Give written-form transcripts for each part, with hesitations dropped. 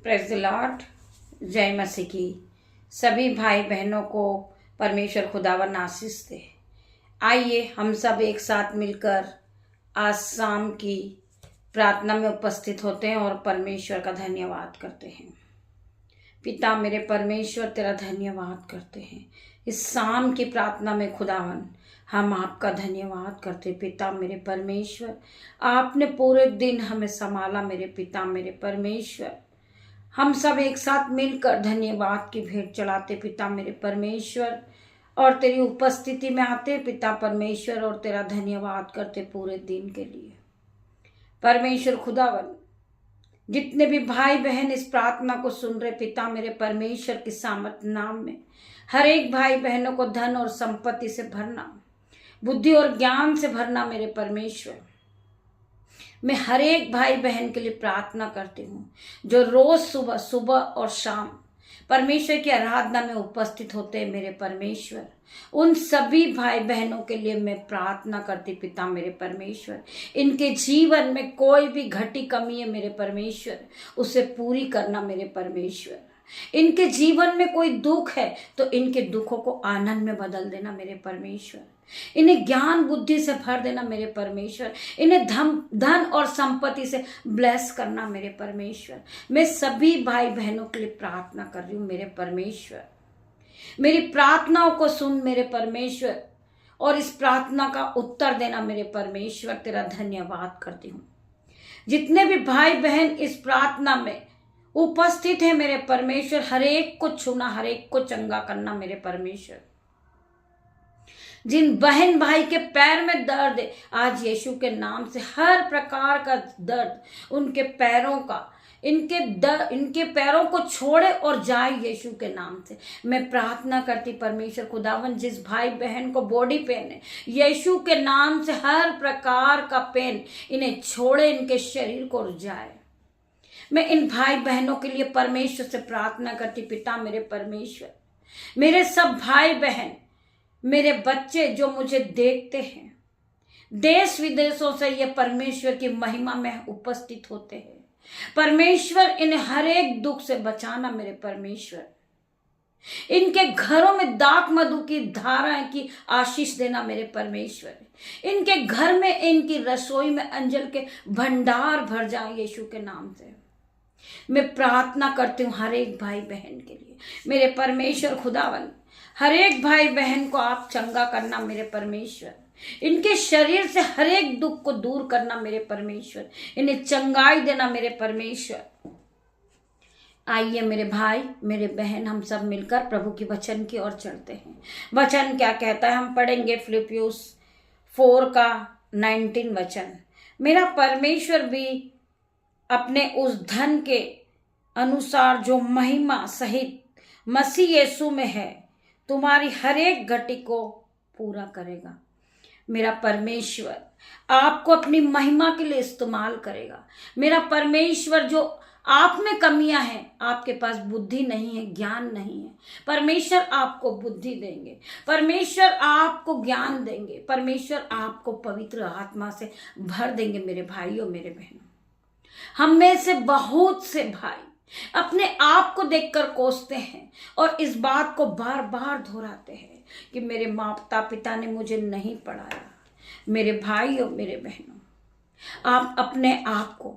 Praise the Lord. जय मसीह की। सभी भाई बहनों को परमेश्वर खुदावन आशीष दे। आइए हम सब एक साथ मिलकर आज शाम की प्रार्थना में उपस्थित होते हैं और परमेश्वर का धन्यवाद करते हैं। पिता मेरे परमेश्वर, तेरा धन्यवाद करते हैं इस शाम की प्रार्थना में। खुदावन हम आपका धन्यवाद करते। पिता मेरे परमेश्वर, आपने पूरे दिन हमें संभाला। मेरे पिता मेरे परमेश्वर, हम सब एक साथ मिलकर धन्यवाद की भेंट चढ़ाते पिता मेरे परमेश्वर, और तेरी उपस्थिति में आते पिता परमेश्वर और तेरा धन्यवाद करते पूरे दिन के लिए। परमेश्वर खुदावन, जितने भी भाई बहन इस प्रार्थना को सुन रहे पिता मेरे परमेश्वर की सामर्थ नाम में, हर एक भाई बहनों को धन और संपत्ति से भरना, बुद्धि और ज्ञान से भरना। मेरे परमेश्वर, मैं हर एक भाई बहन के लिए प्रार्थना करती हूँ जो रोज सुबह सुबह और शाम परमेश्वर की आराधना में उपस्थित होते हैं। मेरे परमेश्वर, उन सभी भाई बहनों के लिए मैं प्रार्थना करती पिता मेरे परमेश्वर, इनके जीवन में कोई भी घटी कमी है मेरे परमेश्वर, उसे पूरी करना। मेरे परमेश्वर, इनके जीवन में कोई दुख है तो इनके दुखों को आनंद में बदल देना। मेरे परमेश्वर, इन्हें ज्ञान बुद्धि से भर देना। मेरे परमेश्वर, इन्हें धन और संपत्ति से ब्लेस करना। मेरे परमेश्वर, मैं सभी भाई बहनों के लिए प्रार्थना कर रही हूँ। मेरे परमेश्वर, मेरी प्रार्थनाओं को सुन मेरे परमेश्वर, और इस प्रार्थना का उत्तर देना। मेरे परमेश्वर, तेरा धन्यवाद करती हूँ। जितने भी भाई बहन इस प्रार्थना में उपस्थित है मेरे परमेश्वर, हर एक को छूना, हर एक को चंगा करना। मेरे परमेश्वर, जिन बहन भाई के पैर में दर्द है, आज यीशु के नाम से हर प्रकार का दर्द उनके पैरों का, इनके पैरों को छोड़े और जाए यीशु के नाम से। मैं प्रार्थना करती परमेश्वर खुदावन, जिस भाई बहन को बॉडी पेन है, यीशु के नाम से हर प्रकार का पेन इन्हें छोड़े, इनके शरीर को जाए। मैं इन भाई बहनों के लिए परमेश्वर से प्रार्थना करती पिता मेरे परमेश्वर, मेरे सब भाई बहन, मेरे बच्चे जो मुझे देखते हैं, देश विदेशों से ये परमेश्वर की महिमा में उपस्थित होते हैं। परमेश्वर, इन्हें हर एक दुख से बचाना। मेरे परमेश्वर, इनके घरों में दाख मधु की धाराएं की आशीष देना। मेरे परमेश्वर, इनके घर में, इनकी रसोई में अंजल के भंडार भर जाए यीशु के नाम से। मैं प्रार्थना करती हूँ हर एक भाई बहन के लिए। मेरे परमेश्वर खुदावन, हर एक भाई बहन को आप चंगा करना। मेरे परमेश्वर, इनके शरीर से हर एक दुख को दूर करना। मेरे परमेश्वर, इन्हें चंगाई देना। मेरे परमेश्वर, आइए मेरे भाई मेरे बहन, हम सब मिलकर प्रभु की वचन की ओर चलते हैं। वचन क्या कहता है हम पढ़ेंगे। फिलिपियुस 4:19 वचन। मेरा परमेश्वर भी अपने उस धन के अनुसार जो महिमा सहित मसीह यीशु में है, तुम्हारी हर एक घटी को पूरा करेगा। मेरा परमेश्वर आपको अपनी महिमा के लिए इस्तेमाल करेगा। मेरा परमेश्वर, जो आप में कमियां हैं, आपके पास बुद्धि नहीं है, ज्ञान नहीं है, परमेश्वर आपको बुद्धि देंगे, परमेश्वर आपको ज्ञान देंगे, परमेश्वर आपको पवित्र आत्मा से भर देंगे। मेरे भाइयों मेरे बहनों, हम में से बहुत से भाई अपने आप को देखकर कोसते हैं और इस बात को बार बार दोहराते हैं कि मेरे माता पिता ने मुझे नहीं पढ़ाया। मेरे भाइयों मेरे बहनों, आप अपने आप को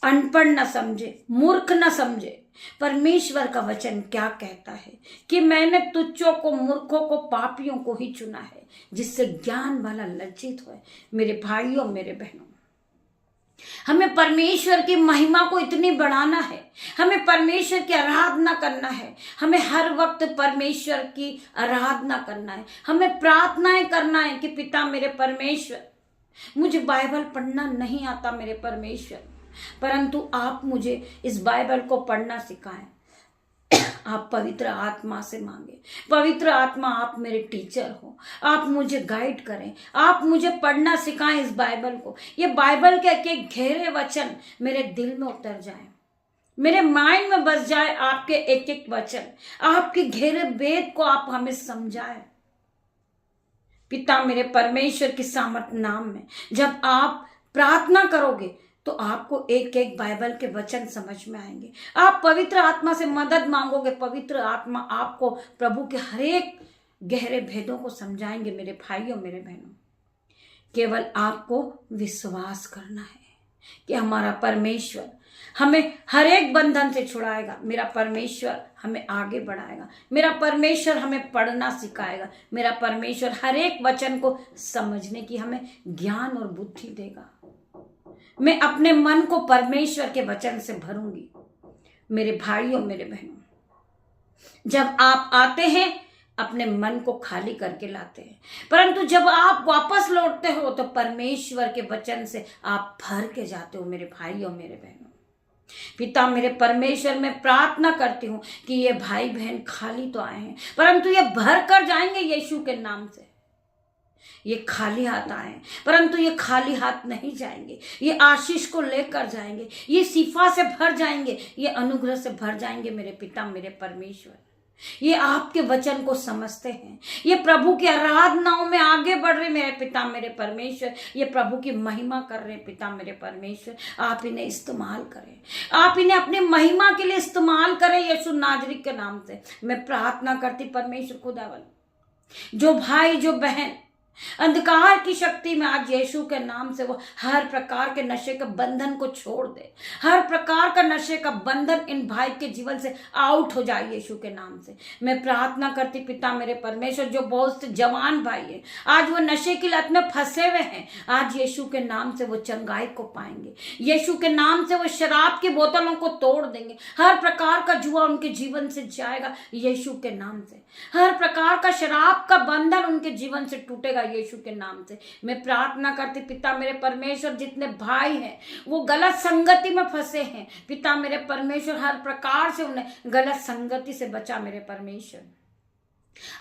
अनपढ़ न समझे, मूर्ख न समझे। परमेश्वर का वचन क्या कहता है कि मैंने तुच्छों को, मूर्खों को, पापियों को ही चुना है, जिससे ज्ञान वाला लज्जित होए। मेरे भाइयों मेरे बहनों, हमें परमेश्वर की महिमा को इतनी बढ़ाना है, हमें परमेश्वर की आराधना करना है, हमें हर वक्त परमेश्वर की आराधना करना है, हमें प्रार्थनाएं करना है कि पिता मेरे परमेश्वर, मुझे बाइबल पढ़ना नहीं आता मेरे परमेश्वर, परंतु आप मुझे इस बाइबल को पढ़ना सिखाएं। आप पवित्र आत्मा से मांगे। पवित्र आत्मा, आप मेरे टीचर हो, आप मुझे गाइड करें, आप मुझे पढ़ना सिखाएं इस बाइबल को। ये बाइबल के एक एक गहरे वचन मेरे दिल में उतर जाए, मेरे माइंड में बस जाए आपके एक एक वचन, आपके गहरे वेद को आप हमें समझाए। पिता मेरे परमेश्वर की सामर्थ नाम में जब आप प्रार्थना करोगे तो आपको एक एक बाइबल के वचन समझ में आएंगे। आप पवित्र आत्मा से मदद मांगोगे, पवित्र आत्मा आपको प्रभु के हर एक गहरे भेदों को समझाएंगे। मेरे भाइयों, मेरे बहनों, केवल आपको विश्वास करना है कि हमारा परमेश्वर हमें हर एक बंधन से छुड़ाएगा। मेरा परमेश्वर हमें आगे बढ़ाएगा। मेरा परमेश्वर हमें पढ़ना सिखाएगा। मेरा परमेश्वर हर एक वचन को समझने की हमें ज्ञान और बुद्धि देगा। मैं अपने मन को परमेश्वर के वचन से भरूंगी। मेरे भाइयों, मेरे बहनों, जब आप आते हैं अपने मन को खाली करके लाते हैं, परंतु जब आप वापस लौटते हो तो परमेश्वर के वचन से आप भर के जाते हो। मेरे भाइयों, मेरे बहनों, पिता मेरे परमेश्वर, मैं प्रार्थना करती हूं कि ये भाई बहन खाली तो आए हैं, परंतु ये भर कर जाएंगे यीशु के नाम से। ये खाली हाथ आए, परंतु ये खाली हाथ नहीं जाएंगे। ये आशीष को लेकर जाएंगे, ये शिफा से भर जाएंगे, ये अनुग्रह से भर जाएंगे। मेरे पिता, मेरे परमेश्वर, ये आपके वचन को समझते हैं, ये प्रभु की आराधनाओं में आगे बढ़ रहे। मेरे पिता, मेरे परमेश्वर, ये प्रभु की महिमा कर रहे। पिता मेरे परमेश्वर, आप इन्हें इस्तेमाल करें, आप इन्हें अपनी महिमा के लिए इस्तेमाल करें। यीशु नाजरीत के नाम से मैं प्रार्थना करती परमेश्वर खुदावन, जो भाई, जो बहन अंधकार की शक्ति में आज यीशु के नाम से वो हर प्रकार के नशे के बंधन को छोड़ दे। हर प्रकार का नशे का बंधन इन भाई के जीवन से आउट हो जाए यीशु के नाम से। मैं प्रार्थना करती पिता मेरे परमेश्वर, जो बहुत से जवान भाई है आज वो नशे की लत में फंसे हुए हैं, आज यीशु के नाम से वो चंगाई को पाएंगे। यीशु के नाम से वो शराब की बोतलों को तोड़ देंगे। हर प्रकार का जुआ उनके जीवन से जाएगा यीशु के नाम से। हर प्रकार का शराब का बंधन उनके जीवन से टूटेगा यीशु के नाम से। मैं प्रार्थना करती पिता मेरे परमेश्वर, जितने भाई हैं वो गलत संगति में फंसे हैं, पिता मेरे परमेश्वर हर प्रकार से उन्हें गलत संगति से बचा। मेरे परमेश्वर,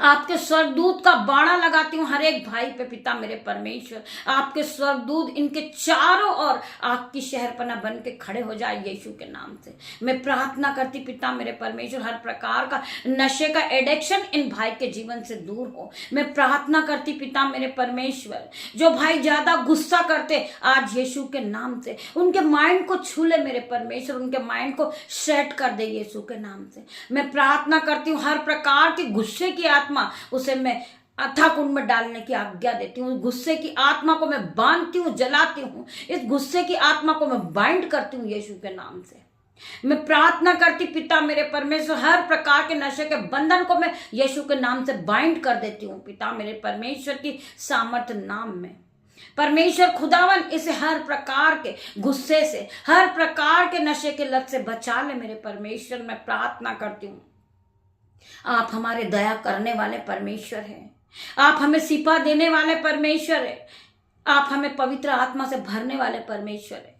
आपके स्वर्गदूत का बाड़ा लगाती हूं हर एक भाई पे। पिता मेरे परमेश्वर, आपके स्वर्गदूत इनके चारों ओर आग की शहरपना बन के खड़े हो जाए यीशु के नाम से। मैं प्रार्थना करती पिता मेरे परमेश्वर, हर प्रकार का नशे का एडिक्शन इन भाई के जीवन से दूर हो। मैं प्रार्थना करती पिता मेरे परमेश्वर, जो भाई ज्यादा गुस्सा करते आज यीशु के नाम से उनके माइंड को छू ले। मेरे परमेश्वर, उनके माइंड को सेट कर दे यीशु के नाम से। मैं प्रार्थना करती हूँ हर प्रकार के गुस्से की आत्मा, उसे मैं अथाह कुंड में डालने की आज्ञा देती हूँ। गुस्से की आत्मा को मैं बांधती हूँ, जलाती हूँ। इस गुस्से की आत्मा को मैं बाइंड करती हूँ यीशु के नाम से। मैं प्रार्थना करती पिता मेरे परमेश्वर, हर प्रकार के नशे के बंधन को मैं यीशु के नाम से बाइंड कर देती हूँ पिता मेरे परमेश्वर की सामर्थ नाम में। परमेश्वर खुदावन, इसे हर प्रकार के गुस्से से, हर प्रकार के नशे के लत से बचा ले। मेरे परमेश्वर, मैं प्रार्थना करती हूँ, आप हमारे दया करने वाले परमेश्वर हैं, आप हमें शिफा देने वाले परमेश्वर है, आप हमें पवित्र आत्मा से भरने वाले परमेश्वर है।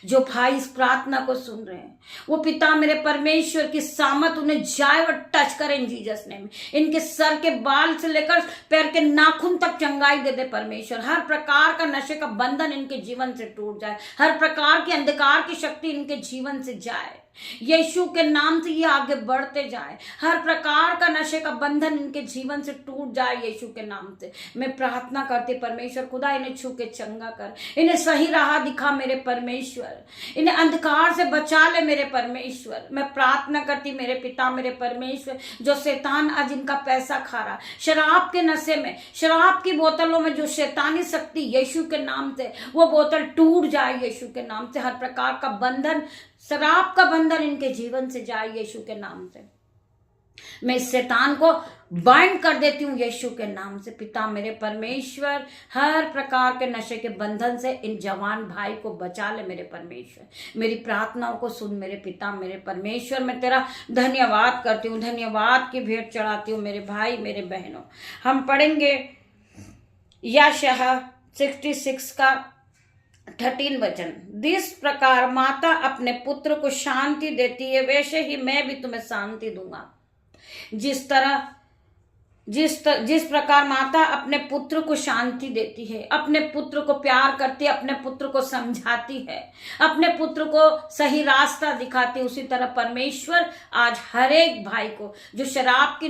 जो भाई इस प्रार्थना को सुन रहे हैं वो पिता मेरे परमेश्वर की सामर्थ उन्हें जाए और टच करे इन जीसस नेम। इनके सर के बाल से लेकर पैर के नाखून तक चंगाई दे दे परमेश्वर। हर प्रकार का नशे का बंधन इनके जीवन से टूट जाए, हर प्रकार की अंधकार की शक्ति इनके जीवन से जाए यीशु के नाम से। ये आगे बढ़ते जाए, हर प्रकार का नशे का बंधन इनके जीवन से टूट जाए यीशु के नाम से। मैं प्रार्थना करती परमेश्वर खुदा, इन्हें छू के चंगा कर, इन्हें सही राह दिखा मेरे परमेश्वर, इन्हें अंधकार से बचा ले मेरे परमेश्वर। मैं प्रार्थना करती मेरे पिता मेरे परमेश्वर, जो शैतान आज इनका पैसा खा रहा, शराब के नशे में, शराब की बोतलों में जो शैतानी शक्ति यीशु के नाम से, वो बोतल टूट जाए यीशु के नाम से। हर प्रकार का बंधन, शराब का बंधन इनके जीवन से जाए यीशु के नाम से। मैं इस शैतान को बाइंड कर देती हूँ यीशु के नाम से। पिता मेरे परमेश्वर, हर प्रकार के नशे के बंधन से इन जवान भाई को बचा ले मेरे परमेश्वर। मेरी प्रार्थनाओं को सुन मेरे पिता मेरे परमेश्वर। मैं तेरा धन्यवाद करती हूँ, धन्यवाद की भेंट चढ़ाती हूँ मेरे भाई मेरे बहनों। हम पढ़ेंगे यशायाह 66 का 13 वचन। जिस प्रकार माता अपने पुत्र को शांति देती है, वैसे ही मैं भी तुम्हें शांति दूंगा। जिस तरह जिस प्रकार माता अपने पुत्र को शांति देती है, अपने पुत्र को प्यार करती है, अपने पुत्र को समझाती है, अपने पुत्र को सही रास्ता दिखाती है, उसी तरह परमेश्वर आज हर एक भाई को जो शराब की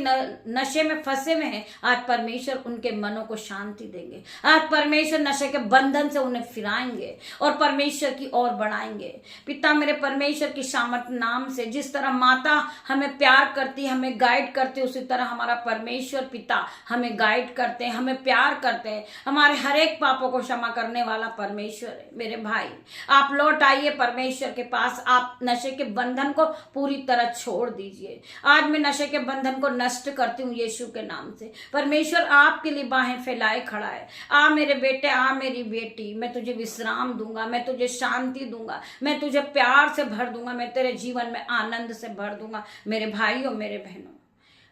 नशे में फंसे हुए हैं, आज परमेश्वर उनके मनों को शांति देंगे। आज परमेश्वर नशे के बंधन से उन्हें फिराएंगे और परमेश्वर की ओर बढ़ाएंगे। पिता मेरे परमेश्वर की सामर्थ नाम से जिस तरह माता हमें प्यार करती है, हमें गाइड करती है, उसी तरह हमारा परमेश्वर पिता हमें गाइड करते हैं, हमें प्यार करते हैं, हमारे हर एक पापों को क्षमा करने वाला परमेश्वर है। मेरे भाई, आप लौट आइए परमेश्वर के पास, आप नशे के बंधन को पूरी तरह छोड़ दीजिए। आज मैं नशे के बंधन को नष्ट करती हूँ यीशु के नाम से। परमेश्वर आपके लिए बाहें फैलाए खड़ा है। आ मेरे बेटे, आ मेरी बेटी, मैं तुझे विश्राम दूंगा, मैं तुझे शांति दूंगा, मैं तुझे प्यार से भर दूंगा, मैं तेरे जीवन में आनंद से भर दूंगा। मेरे भाइयों, मेरे बहनों,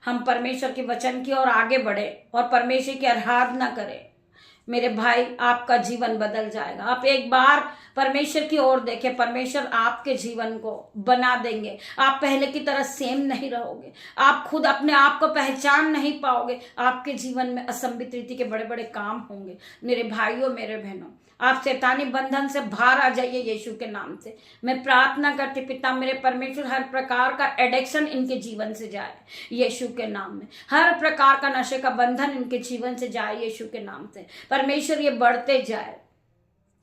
हम परमेश्वर के वचन की ओर आगे बढ़े और परमेश्वर की आराधना करें। मेरे भाई, आपका जीवन बदल जाएगा। आप एक बार परमेश्वर की ओर देखें, परमेश्वर आपके जीवन को बना देंगे। आप पहले की तरह सेम नहीं रहोगे, आप खुद अपने आप को पहचान नहीं पाओगे, आपके जीवन में असंभित रीति के बड़े बड़े काम होंगे। मेरे भाइयों, मेरे बहनों, आप शैतानी बंधन से बाहर आ जाइए यीशु के नाम से। मैं प्रार्थना करती पिता मेरे परमेश्वर, हर प्रकार का एडिक्शन इनके जीवन से जाए यीशु के नाम में। हर प्रकार का नशे का बंधन इनके जीवन से जाए यीशु के नाम से। परमेश्वर ये बढ़ते जाए।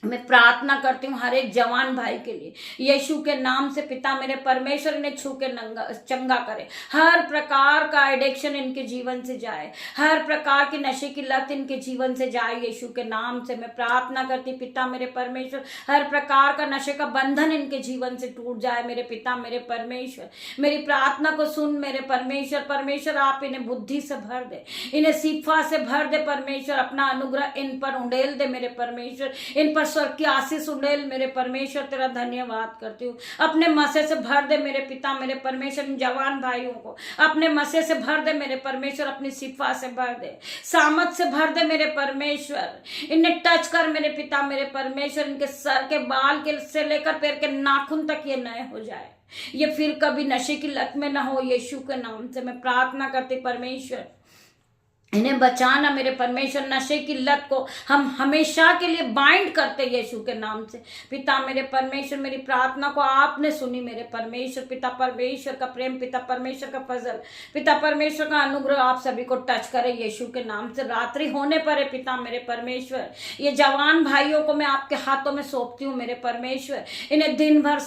मैं प्रार्थना करती हूँ हर एक जवान भाई के लिए यीशु के नाम से। पिता मेरे परमेश्वर इन्हें छू के चंगा करे। हर प्रकार का एडिक्शन इनके जीवन से जाए, हर प्रकार की नशे की लत इनके जीवन से जाए यीशु के नाम से। मैं प्रार्थना करती पिता मेरे परमेश्वर, हर प्रकार का नशे का बंधन इनके जीवन से टूट जाए। मेरे पिता मेरे परमेश्वर, मेरी प्रार्थना को सुन मेरे परमेश्वर। परमेश्वर आप इन्हें बुद्धि से भर दे, इन्हें सीफा से भर दे परमेश्वर। अपना अनुग्रह इन पर उंडेल दे मेरे परमेश्वर, इन पर स्वर्ग की आशीष उंडेल मेरे परमेश्वर। तेरा धन्यवाद करती हूँ। अपने मसे से भर दे मेरे पिता मेरे परमेश्वर। इन जवान भाइयों को अपने मसे से भर दे मेरे परमेश्वर, अपनी सिफा से भर दे, सामत से भर दे मेरे परमेश्वर। इन्हें टच कर मेरे पिता मेरे परमेश्वर। इनके सर के बाल के से लेकर पैर के नाखून तक ये नए हो जाए, ये फिर कभी नशे की लत में ना हो यीशु के नाम से। मैं प्रार्थना करती परमेश्वर, इन्हें बचाना मेरे परमेश्वर। नशे की लत को हम हमेशा के लिए बाइंड करते यीशु के नाम से। पिता मेरे परमेश्वर, मेरी प्रार्थना को आपने सुनी मेरे परमेश्वर। पिता परमेश्वर का प्रेम, पिता परमेश्वर का फजल, पिता परमेश्वर का अनुग्रह आप सभी को टच करे यीशु के नाम से। रात्रि होने पर है पिता मेरे परमेश्वर, ये जवान भाइयों को मैं आपके हाथों में सौंपती हूँ मेरे परमेश्वर। इन्हें दिन भर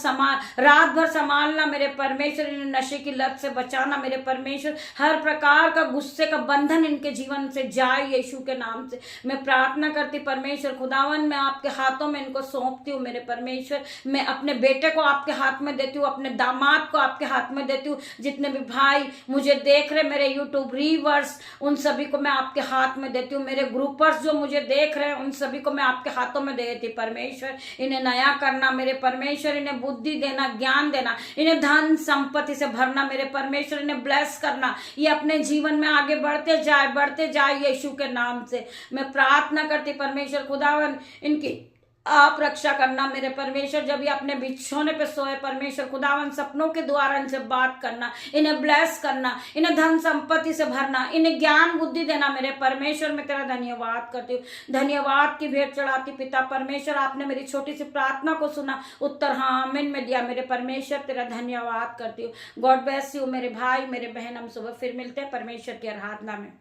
रात भर संभालना मेरे परमेश्वर। इन्हें नशे की लत से बचाना मेरे परमेश्वर। हर प्रकार का गुस्से का बंधन इनके जीवन से जाए यीशु के नाम से। मैं प्रार्थना करती परमेश्वर खुदावन, मैं आपके हाथों में इनको सौंपती हूँ मेरे परमेश्वर। मैं अपने बेटे को आपके हाथ में देती हूँ, अपने दामाद को आपके हाथ में देती हूँ। जितने भी भाई मुझे देख रहे, मेरे यूट्यूब रीवर्स, उन सभी को मैं आपके हाथ में देती हूँ। मेरे ग्रुपर्स जो मुझे देख रहे हैं, उन सभी को मैं आपके हाथों में दे देती परमेश्वर। इन्हें नया करना मेरे परमेश्वर, इन्हें बुद्धि देना, ज्ञान देना, इन्हें धन संपत्ति से भरना मेरे परमेश्वर। इन्हें ब्लेस करना, ये अपने जीवन में आगे बढ़ते जाए यीशु के नाम से। मैं प्रार्थना करती परमेश्वर खुदावन, इनकी आप रक्षा करना मेरे परमेश्वर। जब ये अपने बिछौने पे सोए परमेश्वर खुदावन, सपनों के द्वारा इनसे बात करना, इन्हें ब्लेस करना, इन्हें धन संपत्ति से भरना, इन्हें ज्ञान बुद्धि देना मेरे परमेश्वर। मैं तेरा धन्यवाद करती हूँ, धन्यवाद की भेंट चढ़ाती पिता परमेश्वर। आपने मेरी छोटी सी प्रार्थना को सुना, उत्तर हाँ आमीन में दिया मेरे परमेश्वर। तेरा धन्यवाद करती हूँ। गॉड ब्लेस यू मेरे भाई मेरे बहन। हम सुबह फिर मिलते हैं परमेश्वर की आराधना में।